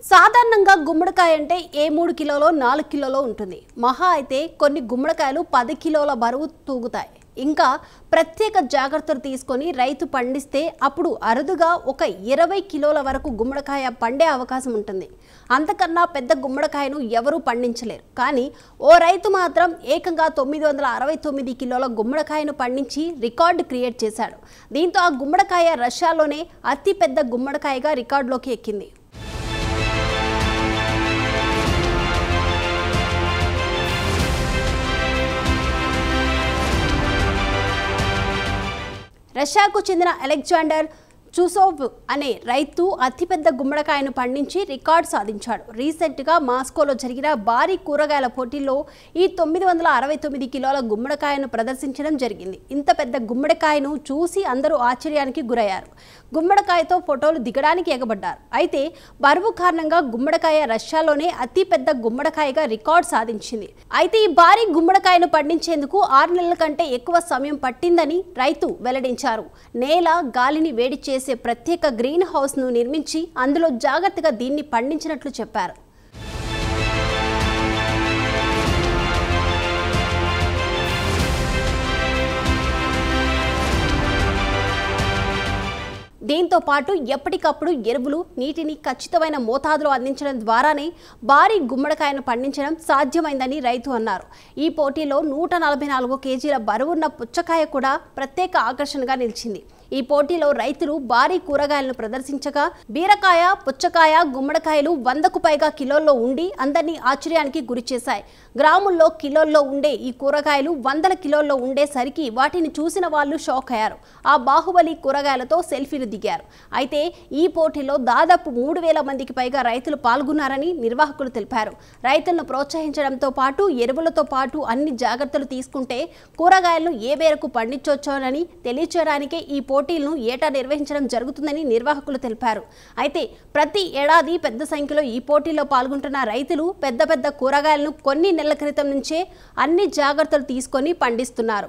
సాధారణంగా గుమ్మడికాయ అంటే ఏ 3 కిలోలో 4 కిలోలో ఉంటుంది. మహా అయితే కొన్ని గుమ్మడికాయలు 10 కిలోల బరువు తూగుతాయి. ఇంకా ప్రత్యేక జాగ్రత్తలు తీసుకొని రైతు పండిస్తే అప్పుడు అరుదుగా ఒక 20 కిలోల వరకు గుమ్మడికాయ పండే అవకాశం ఉంటుంది. అంతకన్నా పెద్ద గుమ్మడికాయను ఎవరూ పండించలేరు. కానీ ఓ రైతు మాత్రం ఏకంగా 969 కిలోల గుమ్మడికాయను పండించి రికార్డు క్రియేట్ చేశాడు. దీంతో ఆ గుమ్మడికాయ రష్యాలోనే అతి పెద్ద గుమ్మడికాయగా రికార్డులోకి ఎక్కింది. రష్యాకు చెందిన అలెగ్జాండర్ చూసోవ్ అనే రైతు అతిపెద్ద గుమ్మడికాయను పండించి రికార్డు సాధించాడు. రీసెంట్గా మాస్కోలో జరిగిన భారీ కూరగాయల పోటీల్లో ఈ 969 కిలోల గుమ్మడికాయను ప్రదర్శించడం జరిగింది. ఇంత పెద్ద గుమ్మడికాయను చూసి అందరూ ఆశ్చర్యానికి గురయ్యారు. గుమ్మడికాయతో ఫోటోలు దిగడానికి ఎగబడ్డారు. అయితే బరువు కారణంగా గుమ్మడికాయ రష్యాలోనే అతిపెద్ద గుమ్మడికాయగా రికార్డు సాధించింది. అయితే ఈ భారీ గుమ్మడికాయను పండించేందుకు 6 నెలల కంటే ఎక్కువ సమయం పట్టిందని రైతు వెల్లడించారు. నేల గాలిని వేడి చేసే ప్రత్యేక గ్రీన్ హౌస్ ను నిర్మించి అందులో జాగ్రత్తగా దీన్ని పండించినట్లు చెప్పారు. దీంతో పాటు ఎప్పటికప్పుడు ఎరువులు, నీటిని ఖచ్చితమైన మోతాదులో అందించడం ద్వారానే భారీ గుమ్మడికాయను పండించడం సాధ్యమైందని రైతు అన్నారు. ఈ పోటీలో 144 కేజీల బరువున్న పుచ్చకాయ కూడా ప్రత్యేక ఆకర్షణగా నిలిచింది. ఈ పోటీలో రైతులు భారీ కూరగాయలను ప్రదర్శించగా బీరకాయ, పుచ్చకాయ, గుమ్మడికాయలు 100కు పైగా కిలోల్లో ఉండి అందరినీ ఆశ్చర్యానికి గురిచేశాయి. గ్రాముల్లో కిలోల్లో ఉండే ఈ కూరగాయలు 100 కిలోల్లో ఉండేసరికి వాటిని చూసిన వాళ్ళు షాక్ అయ్యారు. ఆ బాహుబలి కూరగాయలతో సెల్ఫీలు దిగారు. అయితే ఈ పోటీలో దాదాపు 3000 మందికి పైగా రైతులు పాల్గొన్నారని నిర్వాహకులు తెలిపారు. రైతులను ప్రోత్సహించడంతో పాటు ఎరువులతో పాటు అన్ని జాగ్రత్తలు తీసుకుంటే కూరగాయలను ఏ మేరకు పండించవచ్చోనని తెలియచేయడానికే ఈ పోటీలను ఏటా నిర్వహించడం జరుగుతుందని నిర్వాహకులు తెలిపారు. అయితే ప్రతి ఏడాది పెద్ద సంఖ్యలో ఈ పోటీల్లో పాల్గొంటున్న రైతులు పెద్ద పెద్ద కూరగాయలను కొన్ని నెలల క్రితం నుంచే అన్ని జాగ్రత్తలు తీసుకొని పండిస్తున్నారు.